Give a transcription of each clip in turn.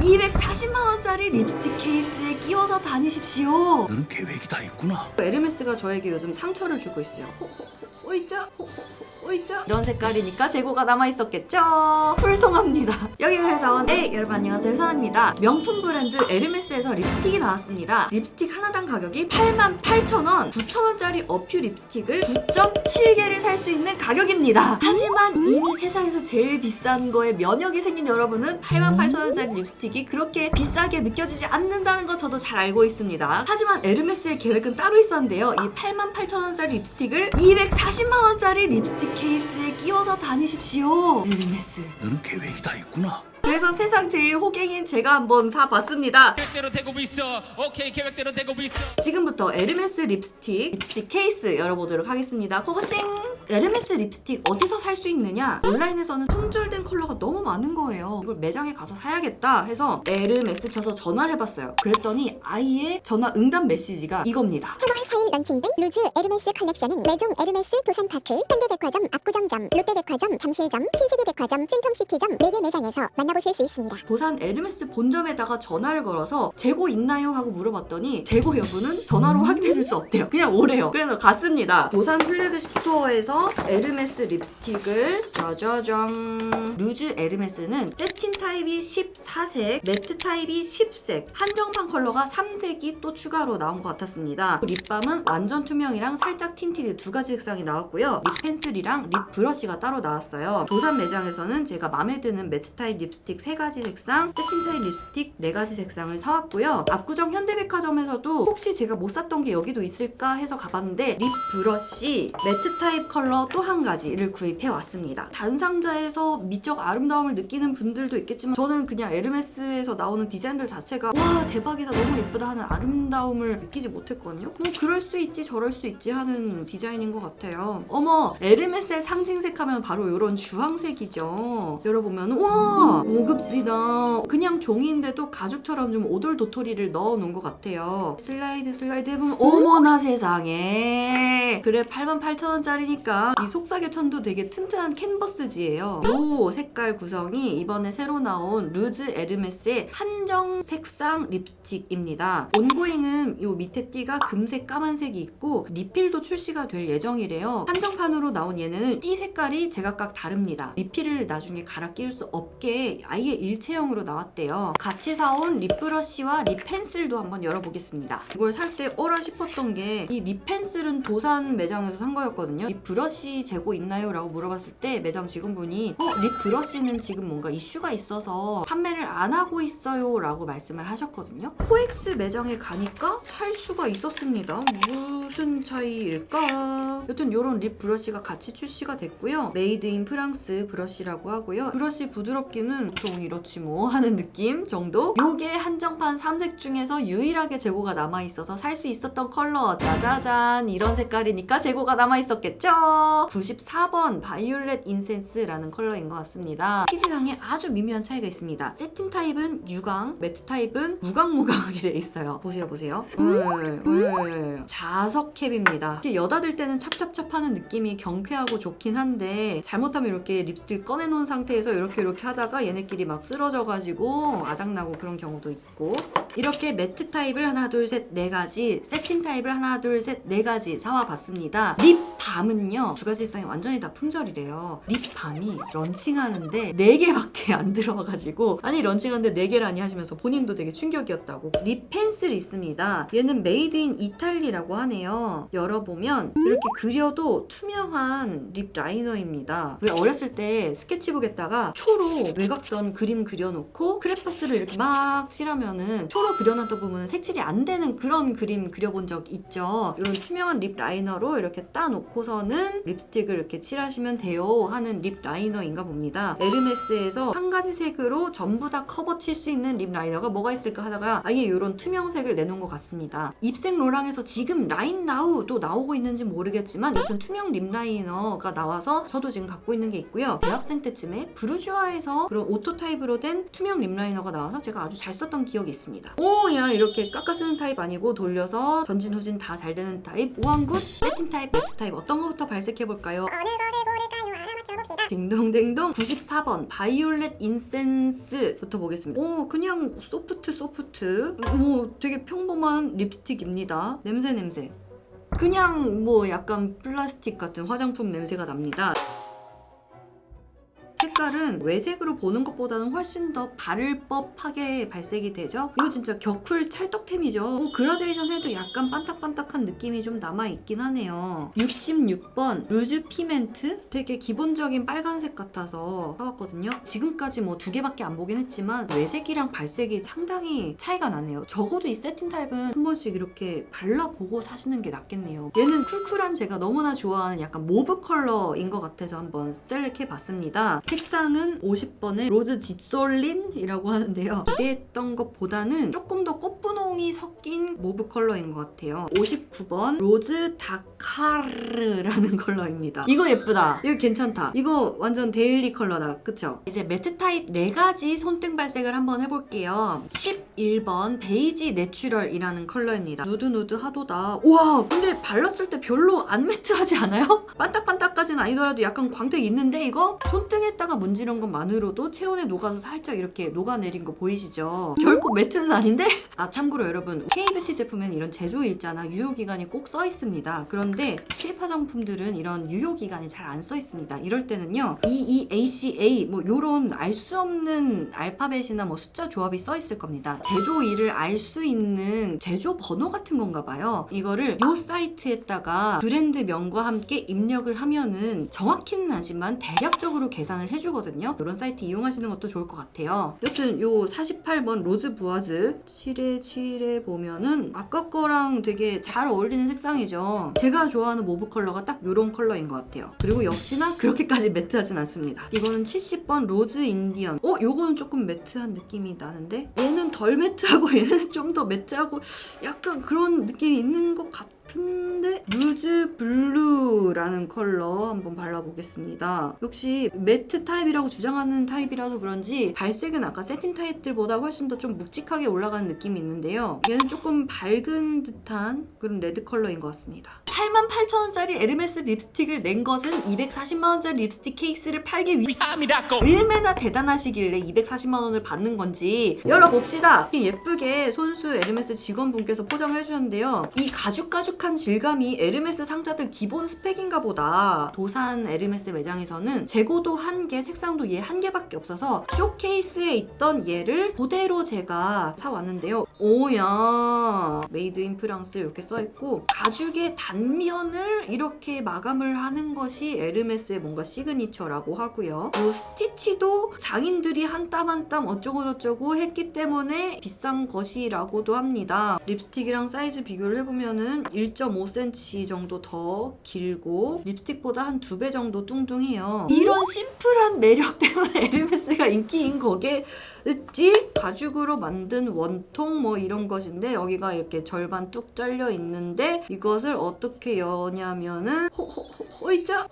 240만원짜리 립스틱 케이스에 끼워서 다니십시오. 너는 계획이 다 있구나. 에르메스가 저에게 요즘 상처를 주고 있어요. 오이자 오이자 이런 색깔이니까 재고가 남아있었겠죠. 풀송합니다. 여기는 회사원 여러분 안녕하세요, 회사원입니다. 명품 브랜드 에르메스에서 립스틱이 나왔습니다. 립스틱 하나당 가격이 88,000원, 9,000원짜리 어퓨 립스틱을 9.7개를 살 수 있는 가격입니다. 하지만 이미 세상에서 제일 비싼 거에 면역이 생긴 여러분은 88,000원짜리 립스틱이 그렇게 비싸게 느껴지지 않는다는 거 저도 잘 알고 있습니다. 하지만 에르메스의 계획은 따로 있었는데요. 이 88,000원짜리 립스틱을 240만원짜리 립스틱 케이스에 끼워서 다니십시오. 에르메스, 너는 계획이 다 있구나. 그래서 세상 제일 호갱인 제가 한번 사봤습니다. 계획대로 되고 있어. 오케이, 계획대로 되고 있어. 지금부터 에르메스 립스틱 케이스 열어보도록 하겠습니다. 고고싱! 에르메스 립스틱 어디서 살 수 있느냐? 온라인에서는 품절된 컬러가 너무 많은 거예요. 이걸 매장에 가서 사야겠다 해서 에르메스 쳐서 전화를 해봤어요. 그랬더니 아이의 전화 응답 메시지가 이겁니다. 3월 4일 런칭된 루즈 에르메스 컬렉션은 매종 에르메스 부산파크, 현대백화점 압구정점, 롯데백화점 잠실점, 신세계백화점, 센텀시티점 4개 매장에서 만나보실 수 있습니다. 부산 에르메스 본점에다가 전화를 걸어서 재고 있나요? 하고 물어봤더니 재고 여부는 전화로 확인해줄 수 없대요. 그냥 오래요. 그래서 갔습니다. 부산 플래그십 스토어에서 에르메스 립스틱을 짜자잔, 루즈 에르메스는 세틴 타입이 14색, 매트 타입이 10색, 한정판 컬러가 3색이 또 추가로 나온 것 같았습니다. 립밤은 완전 투명이랑 살짝 틴티드 두 가지 색상이 나왔고요. 립 펜슬이랑 립 브러쉬가 따로 나왔어요. 도산 매장에서는 제가 마음에 드는 매트 타입 립스틱 3가지 색상, 세틴 타입 립스틱 4가지 색상을 사왔고요. 압구정 현대백화점에서도 혹시 제가 못 샀던 게 여기도 있을까 해서 가봤는데 립 브러쉬, 매트 타입 컬러 또 한 가지를 구입해 왔습니다. 단상자에서 미적 아름다움을 느끼는 분들도 있겠지만 저는 그냥 에르메스에서 나오는 디자인들 자체가 와 대박이다, 너무 예쁘다 하는 아름다움을 느끼지 못했거든요. 그럴 수 있지 저럴 수 있지 하는 디자인인 것 같아요. 어머, 에르메스의 상징색 하면 바로 이런 주황색이죠. 열어보면 와 고급지다. 그냥 종이인데도 가죽처럼 좀 오돌도토리를 넣어놓은 것 같아요. 슬라이드 해보면 어머나 세상에. 그래 88,000원짜리니까 이 속삭여천도 되게 튼튼한 캔버스지예요. 이 색깔 구성이 이번에 새로 나온 루즈 에르메스의 한정 색상 립스틱입니다. 온고잉은 이 밑에 띠가 금색 까만색이 있고 리필도 출시가 될 예정이래요. 한정판으로 나온 얘네는 띠 색깔이 제각각 다릅니다. 리필을 나중에 갈아 끼울 수 없게 아예 일체형으로 나왔대요. 같이 사온 립 브러쉬와 립 펜슬도 한번 열어보겠습니다. 이걸 살 때 어라 싶었던 게 이 립 펜슬은 도산 매장에서 산 거였거든요. 립 브러쉬 재고 있나요? 라고 물어봤을 때 매장 직원분이 립 브러쉬는 지금 뭔가 이슈가 있어서 판매를 안 하고 있어요 라고 말씀을 하셨거든요. 코엑스 매장에 가니까 살 수가 있었습니다. 무슨 차이일까? 여튼 이런 립 브러쉬가 같이 출시가 됐고요. 메이드 인 프랑스 브러쉬라고 하고요. 브러쉬 부드럽기는 보통 이렇지 뭐 하는 느낌 정도? 요게 한정판 3색 중에서 유일하게 재고가 남아있어서 살 수 있었던 컬러 짜자잔, 이런 색깔이니까 재고가 남아있었겠죠? 94번 바이올렛 인센스라는 컬러인 것 같습니다. 피지상에 아주 미묘한 차이가 있습니다. 세틴 타입은 유광, 매트 타입은 무광무광하게 돼 있어요. 보세요. 자석 캡입니다. 이렇게 여닫을 때는 찹찹찹하는 느낌이 경쾌하고 좋긴 한데 잘못하면 이렇게 립스틱 꺼내놓은 상태에서 이렇게 하다가 얘네끼리 막 쓰러져가지고 아작나고 그런 경우도 있고, 이렇게 매트 타입을 하나 둘 셋 네 가지, 세틴 타입을 하나 둘 셋 네 가지 사와봤습니다. 립밤은요 두 가지 색상이 완전히 다 품절이래요. 립밤이 런칭하는데 4개밖에 안 들어와가지고 아니 런칭하는데 4개라니 하시면서 본인도 되게 충격이었다고. 립 펜슬이 있습니다. 얘는 메이드 인 이탈리라고 하네요. 열어보면 이렇게 그려도 투명한 립 라이너입니다. 왜 어렸을 때 스케치북에다가 초로 외곽선 그림 그려놓고 크레파스를 이렇게 막 칠하면은 초로 그려놨던 부분은 색칠이 안 되는 그런 그림 그려본 적 있죠. 이런 투명한 립 라이너로 이렇게 따놓고서는 립스틱을 이렇게 칠하시면 돼요 하는 립 라이너인가 봅니다. 에르메스에서 한 가지 색으로 전부 다 커버 칠 수 있는 립 라이너가 뭐가 있을까 하다가 아예 이런 투명색을 내놓은 것 같습니다. 입생 로랑에서 지금 라인 나우도 나오고 있는지 모르겠지만 여튼 투명 립 라이너가 나와서 저도 지금 갖고 있는 게 있고요. 대학생 때쯤에 브루주아에서 그런 오토 타입으로 된 투명 립 라이너가 나와서 제가 아주 잘 썼던 기억이 있습니다. 야 이렇게 깎아 쓰는 타입 아니고 돌려서 전진 후진 다 잘 되는 타입. 오한굿 세틴 타입, 매트 타입 어떤 거부터 발색해볼까요? 어느 것을 고를까요? 알아맞혀 봅시다. 딩동댕동. 94번 바이올렛 인센스부터 보겠습니다. 그냥 소프트. 되게 평범한 립스틱입니다. 냄새. 그냥 약간 플라스틱 같은 화장품 냄새가 납니다. 색깔은 외색으로 보는 것보다는 훨씬 더 바를 법하게 발색이 되죠. 이거 진짜 격쿨 찰떡템이죠. 그라데이션 해도 약간 반딱반딱한 느낌이 좀 남아있긴 하네요. 66번 루즈 피멘트? 되게 기본적인 빨간색 같아서 사왔거든요. 지금까지 2개밖에 안 보긴 했지만 외색이랑 발색이 상당히 차이가 나네요. 적어도 이 세팅 타입은 한 번씩 이렇게 발라보고 사시는 게 낫겠네요. 얘는 쿨쿨한 제가 너무나 좋아하는 약간 모브 컬러인 것 같아서 한번 셀렉해봤습니다. 색상은 50번의 로즈 지솔린이라고 하는데요. 기대했던 것보다는 조금 더 꽃분홍이 섞인 모브 컬러인 것 같아요. 59번 로즈 다카르라는 컬러입니다. 이거 예쁘다. 이거 괜찮다. 이거 완전 데일리 컬러다. 그쵸? 이제 매트 타입 4가지 손등 발색을 한번 해볼게요. 11번 베이지 내추럴이라는 컬러입니다. 누드 하도다. 와, 근데 발랐을 때 별로 안 매트하지 않아요? 반딱반딱까지는 아니더라도 약간 광택 있는데 이거 손등에다가 문지른 것만으로도 체온에 녹아서 살짝 이렇게 녹아내린 거 보이시죠? 결코 매트는 아닌데? 참고로 여러분, K뷰티 제품에는 이런 제조일자나 유효기간이 꼭 써 있습니다. 그런데 수입 화장품들은 이런 유효기간이 잘 안 써 있습니다. 이럴 때는요, EEACA 요런 알 수 없는 알파벳이나 숫자 조합이 써 있을 겁니다. 제조일을 알 수 있는 제조 번호 같은 건가 봐요. 이거를 이 사이트에다가 브랜드명과 함께 입력을 하면은 정확히는 하지만 대략적으로 계산을 해주거든요. 이런 사이트 이용하시는 것도 좋을 것 같아요. 여튼 요 48번 로즈 부아즈 칠해 보면은 아까 거랑 되게 잘 어울리는 색상이죠. 제가 좋아하는 모브 컬러가 딱 요런 컬러인 것 같아요. 그리고 역시나 그렇게까지 매트하진 않습니다. 이거는 70번 로즈 인디언. 요거는 조금 매트한 느낌이 나는데 얘는 덜 매트하고 얘는 좀 더 매트하고 약간 그런 느낌이 있는 것 같은데 루즈 블루라는 컬러 한번 발라보겠습니다. 역시 매트 타입이라고 주장하는 타입이라서 그런지 발색은 아까 세팅 타입들보다 훨씬 더 좀 묵직하게 올라가는 느낌이 있는데요. 얘는 조금 밝은 듯한 그런 레드 컬러인 것 같습니다. 88,000원짜리 에르메스 립스틱을 낸 것은 240만원짜리 립스틱 케이스를 팔기 위함이라고. 얼마나 대단하시길래 240만원을 받는 건지 열어봅시다. 예쁘게 손수 에르메스 직원분께서 포장을 해주셨는데요. 이 가죽가죽한 질감이 에르메스 상자들 기본 스펙인가 보다. 도산 에르메스 매장에서는 재고도 1개, 색상도 얘 1개밖에 없어서 쇼케이스에 있던 얘를 그대로 제가 사왔는데요. 오야, 메이드 인 프랑스 이렇게 써있고 가죽의 단면을 이렇게 마감을 하는 것이 에르메스의 뭔가 시그니처라고 하고요. 이 스티치도 장인들이 한 땀 한 땀 어쩌고저쩌고 했기 때문에 비싼 것이라고도 합니다. 립스틱이랑 사이즈 비교를 해보면은 1.5cm 정도 더 길고 립스틱보다 한 2배 정도 뚱뚱해요. 이런 심플한 매력 때문에 에르메스가 인기인 거겠지? 가죽으로 만든 원통 이런 것인데 여기가 이렇게 절반 뚝 잘려 있는데 이것을 어떻게 여냐면은 호이자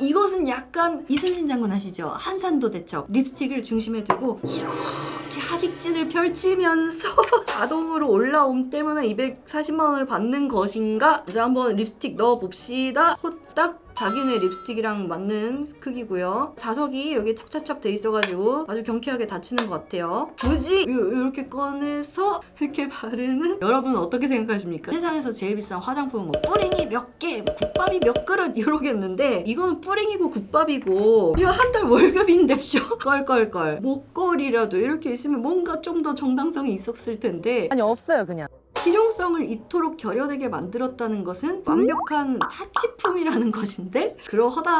이것은 약간 이순신 장군 아시죠? 한산도 대첩 립스틱을 중심에 두고 이렇게 하객진을 펼치면서 자동으로 올라옴 때문에 240만원을 받는 것인가? 자, 한번 립스틱 넣어봅시다. 호딱 자기네 립스틱이랑 맞는 크기고요. 자석이 여기 찹찹찹 돼 있어가지고 아주 경쾌하게 닫히는 것 같아요. 굳이 이렇게 꺼내서 이렇게 바르는 여러분은 어떻게 생각하십니까? 세상에서 제일 비싼 화장품은 뿌링이 몇 개, 국밥이 몇 그릇 이러겠는데 이거는 뿌링이고 국밥이고 이거 한 달 월급인데쇼? 껄껄껄. 목걸이라도 이렇게 있으면 뭔가 좀 더 정당성이 있었을 텐데 아니 없어요 그냥. 실용성을 이토록 결여되게 만들었다는 것은 완벽한 사치품이라는 것인데 그러하다.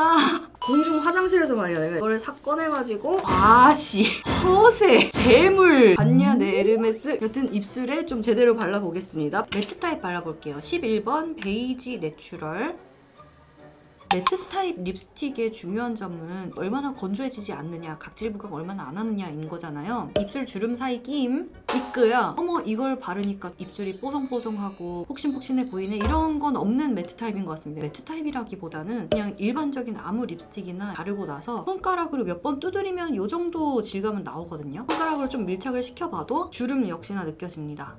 공중 화장실에서 말이야 내가 이거를 싹 꺼내가지고 허세 재물 봤냐 내 에르메스. 여튼 입술에 좀 제대로 발라보겠습니다. 매트 타입 발라볼게요. 11번 베이지 내추럴. 매트 타입 립스틱의 중요한 점은 얼마나 건조해지지 않느냐, 각질 부각 얼마나 안 하느냐인 거잖아요. 입술 주름 사이 끼임 있고요. 어머 이걸 바르니까 입술이 뽀송뽀송하고 폭신폭신해 보이네 이런 건 없는 매트 타입인 것 같습니다. 매트 타입이라기보다는 그냥 일반적인 아무 립스틱이나 바르고 나서 손가락으로 몇 번 두드리면 이 정도 질감은 나오거든요. 손가락으로 좀 밀착을 시켜봐도 주름 역시나 느껴집니다.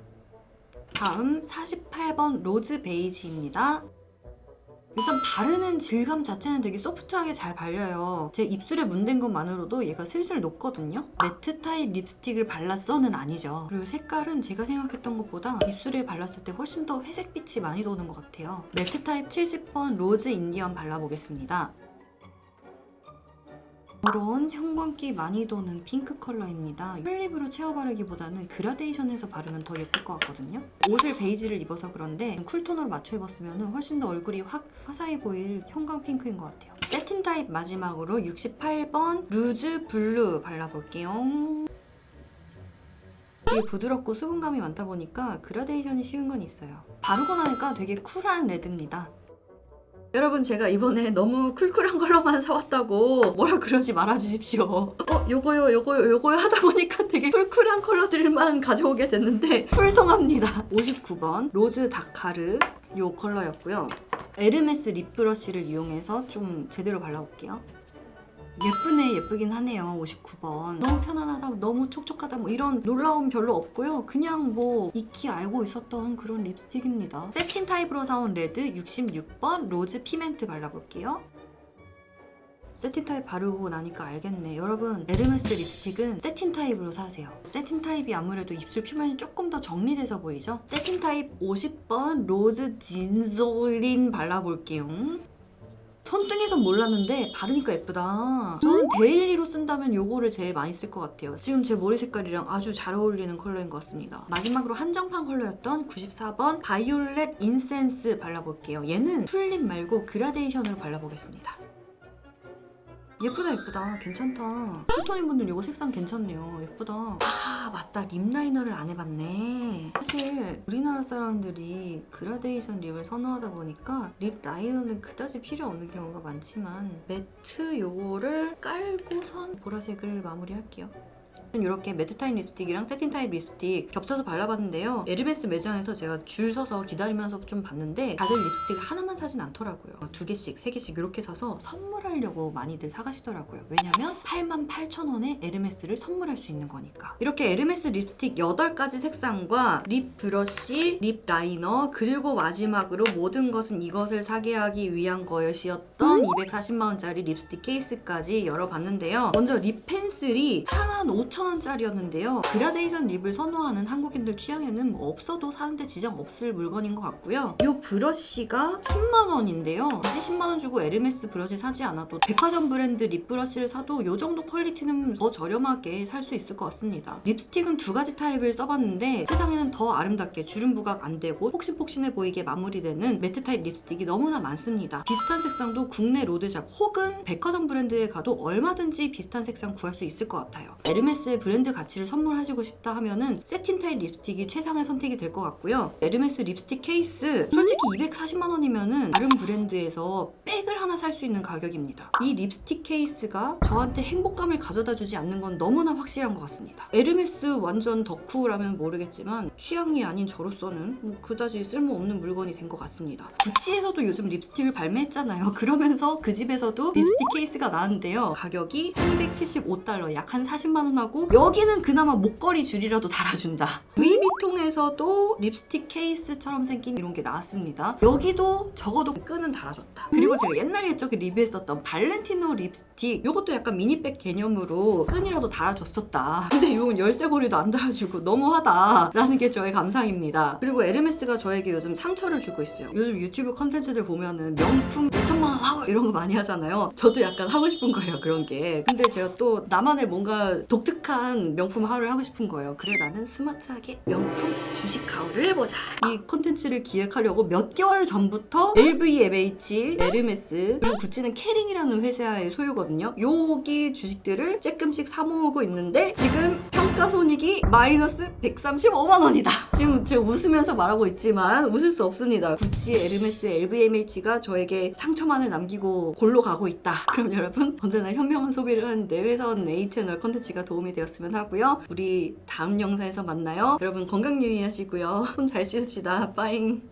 다음 48번 로즈 베이지입니다. 일단 바르는 질감 자체는 되게 소프트하게 잘 발려요. 제 입술에 문댄 것만으로도 얘가 슬슬 녹거든요. 매트 타입 립스틱을 발랐어는 아니죠. 그리고 색깔은 제가 생각했던 것보다 입술에 발랐을 때 훨씬 더 회색빛이 많이 도는 것 같아요. 매트 타입 70번 로즈 인디언 발라보겠습니다. 이런 형광기 많이 도는 핑크 컬러입니다. 풀립으로 채워 바르기보다는 그라데이션해서 바르면 더 예쁠 것 같거든요. 옷을 베이지를 입어서 그런데 쿨톤으로 맞춰 입었으면 훨씬 더 얼굴이 확 화사해 보일 형광 핑크인 것 같아요. 세틴 타입 마지막으로 68번 루즈 블루 발라볼게요. 되게 부드럽고 수분감이 많다 보니까 그라데이션이 쉬운 건 있어요. 바르고 나니까 되게 쿨한 레드입니다. 여러분, 제가 이번에 너무 쿨쿨한 컬러만 사왔다고 뭐라 그러지 말아주십시오. 요거요 하다 보니까 되게 쿨쿨한 컬러들만 가져오게 됐는데 풀성합니다. 59번 로즈 다카르 요 컬러였고요. 에르메스 립 브러쉬를 이용해서 좀 제대로 발라볼게요. 예쁘네, 예쁘긴 하네요. 59번. 너무 편안하다, 너무 촉촉하다 뭐 이런 놀라움 별로 없고요. 그냥 뭐 익히 알고 있었던 그런 립스틱입니다. 세틴 타입으로 사온 레드 66번 로즈 피멘트 발라볼게요. 세틴 타입 바르고 나니까 알겠네. 여러분, 에르메스 립스틱은 세틴 타입으로 사세요. 세틴 타입이 아무래도 입술 표면이 조금 더 정리돼서 보이죠? 세틴 타입 50번 로즈 진솔린 발라볼게요. 손등에서 몰랐는데 바르니까 예쁘다. 저는 데일리로 쓴다면 요거를 제일 많이 쓸 것 같아요. 지금 제 머리 색깔이랑 아주 잘 어울리는 컬러인 것 같습니다. 마지막으로 한정판 컬러였던 94번 바이올렛 인센스 발라볼게요. 얘는 풀립 말고 그라데이션으로 발라보겠습니다. 예쁘다, 예쁘다. 괜찮다. 쿨톤인 분들 이거 색상 괜찮네요. 예쁘다. 아, 맞다. 립 라이너를 안 해봤네. 사실 우리나라 사람들이 그라데이션 립을 선호하다 보니까 립 라이너는 그다지 필요 없는 경우가 많지만 매트 요거를 깔고선 보라색을 마무리할게요. 이렇게 매트 타입 립스틱이랑 세틴 타입 립스틱 겹쳐서 발라봤는데요. 에르메스 매장에서 제가 줄 서서 기다리면서 좀 봤는데 다들 립스틱을 하나만 사진 않더라고요. 2개씩, 3개씩 이렇게 사서 선물하려고 많이들 사가시더라고요. 왜냐면 88,000원에 에르메스를 선물할 수 있는 거니까. 이렇게 에르메스 립스틱 8가지 색상과 립 브러쉬, 립 라이너, 그리고 마지막으로 모든 것은 이것을 사게 하기 위한 것이었던 240만원짜리 립스틱 케이스까지 열어봤는데요. 먼저 립 펜슬이 45,000원짜리였는데요. 그라데이션 립을 선호하는 한국인들 취향에는 뭐 없어도 사는데 지장 없을 물건인 것 같고요. 이 브러쉬가 10만원인데요. 굳이 10만원 주고 에르메스 브러쉬 사지 않아도 백화점 브랜드 립 브러쉬를 사도 이 정도 퀄리티는 더 저렴하게 살 수 있을 것 같습니다. 립스틱은 2가지 타입을 써봤는데 세상에는 더 아름답게 주름 부각 안 되고 폭신폭신해 보이게 마무리되는 매트 타입 립스틱이 너무나 많습니다. 비슷한 색상도 국내 로드샵 혹은 백화점 브랜드에 가도 얼마든지 비슷한 색상 구할 수 있을 것 같아요. 에르메스의 브랜드 가치를 선물하시고 싶다 하면은 세틴 타입 립스틱이 최상의 선택이 될 것 같고요. 에르메스 립스틱 케이스 솔직히 240만원이면은 다른 브랜드에서 백을 하나 살 수 있는 가격입니다. 이 립스틱 케이스가 저한테 행복감을 가져다 주지 않는 건 너무나 확실한 것 같습니다. 에르메스 완전 덕후라면 모르겠지만 취향이 아닌 저로서는 뭐 그다지 쓸모없는 물건이 된 것 같습니다. 구찌에서도 요즘 립스틱을 발매했잖아요. 그러면서 그 집에서도 립스틱 케이스가 나왔는데요. 가격이 $375, 약 한 40만원 하고 여기는 그나마 목걸이 줄이라도 달아준다. 루이비통에서도 립스틱 케이스처럼 생긴 이런 게 나왔습니다. 여기도 적어도 끈은 달아줬다. 그리고 제가 옛날 옛적에 리뷰했었던 발렌티노 립스틱 이것도 약간 미니백 개념으로 끈이라도 달아줬었다. 근데 이건 열쇠고리도 안 달아주고 너무하다 라는 게 저의 감상입니다. 그리고 에르메스가 저에게 요즘 상처를 주고 있어요. 요즘 유튜브 컨텐츠들 보면은 명품 5천만원 하울 이런 거 많이 하잖아요. 저도 약간 하고 싶은 거예요, 그런 게. 근데 제가 또 나만의 뭔가 독특한 명품 하울을 하고 싶은 거예요. 그래, 나는 스마트하게 명품 주식 하울을 해보자. 이 콘텐츠를 기획하려고 몇 개월 전부터 LVMH, 에르메스, 그리고 구찌는 캐링이라는 회사의 소유거든요. 여기 주식들을 조금씩 사모으고 있는데 지금 평가손익이 마이너스 135만원이다. 지금 제가 웃으면서 말하고 있지만 웃을 수 없습니다. 구찌, 에르메스, LVMH가 저에게 상처만을 남기고 골로 가고 있다. 그럼 여러분, 언제나 현명한 소비를 하는 내외선 A채널 콘텐츠가 도움이 되었으면 하고요. 우리 다음 영상에서 만나요. 여러분 건강 유의하시고요. 손 잘 씻읍시다. 빠잉.